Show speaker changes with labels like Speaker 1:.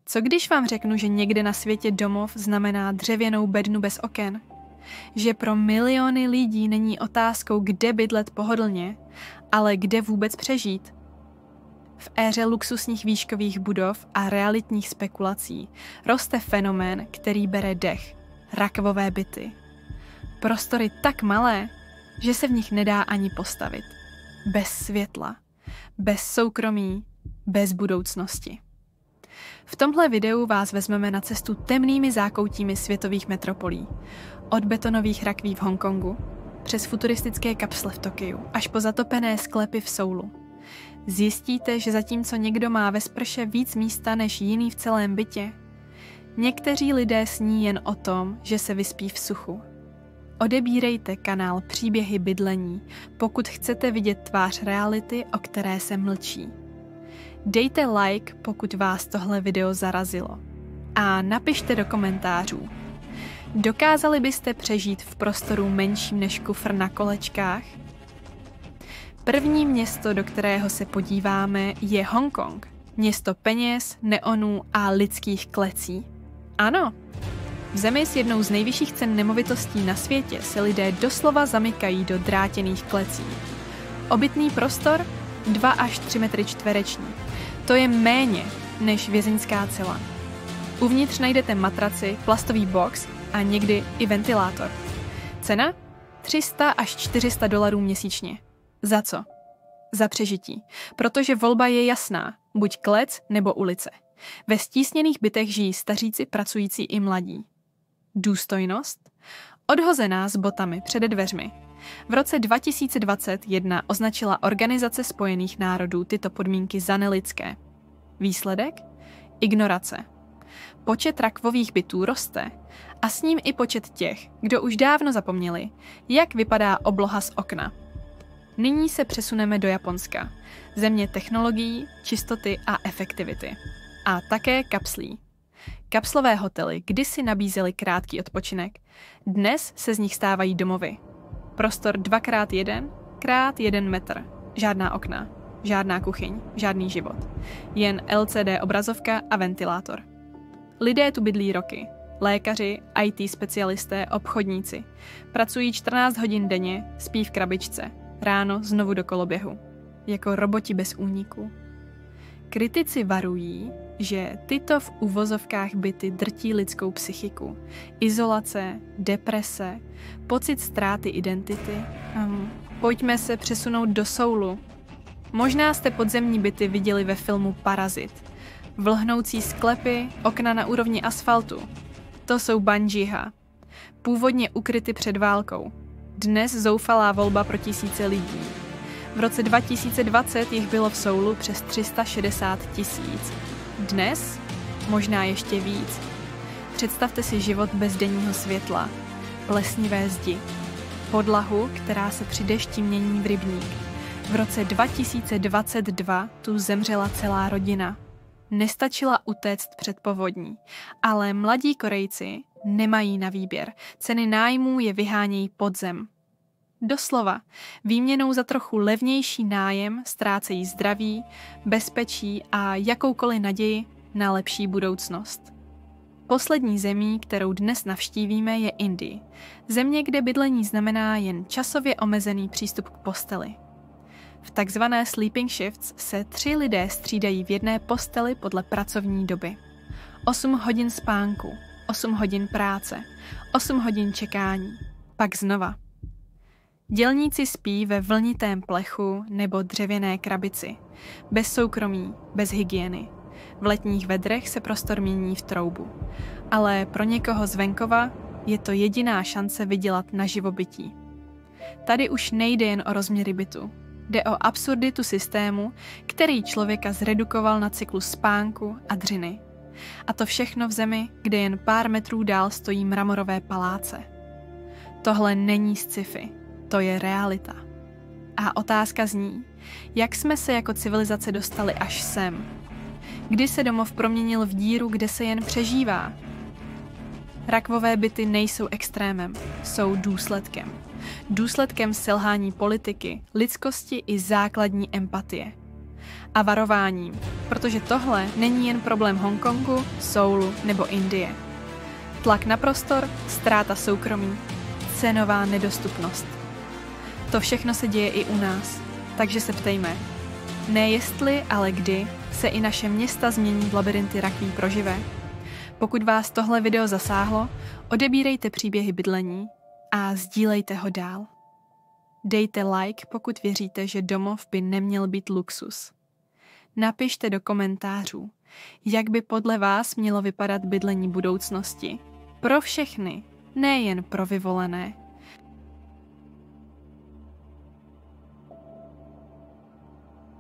Speaker 1: Co když vám řeknu, že někde na světě domov znamená dřevěnou bednu bez oken? Že pro miliony lidí není otázkou, kde bydlet pohodlně, ale kde vůbec přežít? V éře luxusních výškových budov a realitních spekulací roste fenomén, který bere dech – rakvové byty. Prostory tak malé, že se v nich nedá ani postavit. Bez světla, bez soukromí, bez budoucnosti. V tomhle videu vás vezmeme na cestu temnými zákoutími světových metropolí. Od betonových rakví v Hongkongu, přes futuristické kapsle v Tokiu, až po zatopené sklepy v Soulu. Zjistíte, že zatímco někdo má ve sprše víc místa než jiný v celém bytě, někteří lidé sní jen o tom, že se vyspí v suchu. Odebírejte kanál Příběhy bydlení, pokud chcete vidět tvář reality, o které se mlčí. Dejte like, pokud vás tohle video zarazilo. A napište do komentářů. Dokázali byste přežít v prostoru menším než kufr na kolečkách? První město, do kterého se podíváme, je Hongkong. Město peněz, neonů a lidských klecí. Ano, v zemi s jednou z nejvyšších cen nemovitostí na světě se lidé doslova zamykají do drátěných klecí. Obytný prostor 2 až 3 metry čtvereční. To je méně než vězeňská cela. Uvnitř najdete matraci, plastový box a někdy i ventilátor. Cena? $300 až $400 měsíčně. Za co? Za přežití. Protože volba je jasná. Buď klec nebo ulice. Ve stísněných bytech žijí staříci, pracující i mladí. Důstojnost? Odhozená s botami před dveřmi. V roce 2021 označila Organizace spojených národů tyto podmínky za nelidské. Výsledek? Ignorace. Počet rakvových bytů roste a s ním i počet těch, kdo už dávno zapomněli, jak vypadá obloha z okna. Nyní se přesuneme do Japonska, země technologií, čistoty a efektivity. A také kapslí. Kapslové hotely kdysi nabízely krátký odpočinek, dnes se z nich stávají domovy. Prostor 2x1x1 metr. Žádná okna, žádná kuchyň, žádný život. Jen LCD obrazovka a ventilátor. Lidé tu bydlí roky. Lékaři, IT specialisté, obchodníci. Pracují 14 hodin denně, spí v krabičce. Ráno znovu do koloběhu. Jako roboti bez úniku. Kritici varují, že tyto v uvozovkách byty drtí lidskou psychiku. Izolace, deprese, pocit ztráty identity. Pojďme se přesunout do Soulu. Možná jste podzemní byty viděli ve filmu Parazit. Vlhnoucí sklepy, okna na úrovni asfaltu. To jsou Banjiha. Původně ukryty před válkou. Dnes zoufalá volba pro tisíce lidí. V roce 2020 jich bylo v Soulu přes 360 000. Dnes možná ještě víc. Představte si život bez denního světla, plesnivé zdi, podlahu, která se při dešti mění v rybník. V roce 2022 tu zemřela celá rodina. Nestačila utéct před povodní, ale mladí Korejci nemají na výběr. Ceny nájmů je vyhánějí pod zem. Doslova, výměnou za trochu levnější nájem ztrácejí zdraví, bezpečí a jakoukoliv naději na lepší budoucnost. Poslední zemí, kterou dnes navštívíme, je Indie. Země, kde bydlení znamená jen časově omezený přístup k posteli. V takzvané sleeping shifts se 3 lidé střídají v jedné posteli podle pracovní doby. 8 hodin spánku, 8 hodin práce, 8 hodin čekání, pak znova. Dělníci spí ve vlnitém plechu nebo dřevěné krabici, bez soukromí, bez hygieny. V letních vedrech se prostor mění v troubu. Ale pro někoho z venkova je to jediná šance vydělat na živobytí. Tady už nejde jen o rozměry bytu. Jde o absurditu systému, který člověka zredukoval na cyklus spánku a dřiny. A to všechno v zemi, kde jen pár metrů dál stojí mramorové paláce. Tohle není sci-fi, to je realita. A otázka zní, jak jsme se jako civilizace dostali až sem? Kdy se domov proměnil v díru, kde se jen přežívá? Rakvové byty nejsou extrémem, jsou důsledkem. Důsledkem selhání politiky, lidskosti i základní empatie. a varováním, protože tohle není jen problém Hongkongu, Soulu nebo Indie. Tlak na prostor, ztráta soukromí, cenová nedostupnost. To všechno se děje i u nás, takže se ptejme. Ne jestli, ale kdy se i naše města změní v labirinty rakví pro živé. Pokud vás tohle video zasáhlo, odebírejte příběhy bydlení a sdílejte ho dál. Dejte like, pokud věříte, že domov by neměl být luxus. Napište do komentářů, jak by podle vás mělo vypadat bydlení budoucnosti. Pro všechny, nejen pro vyvolené.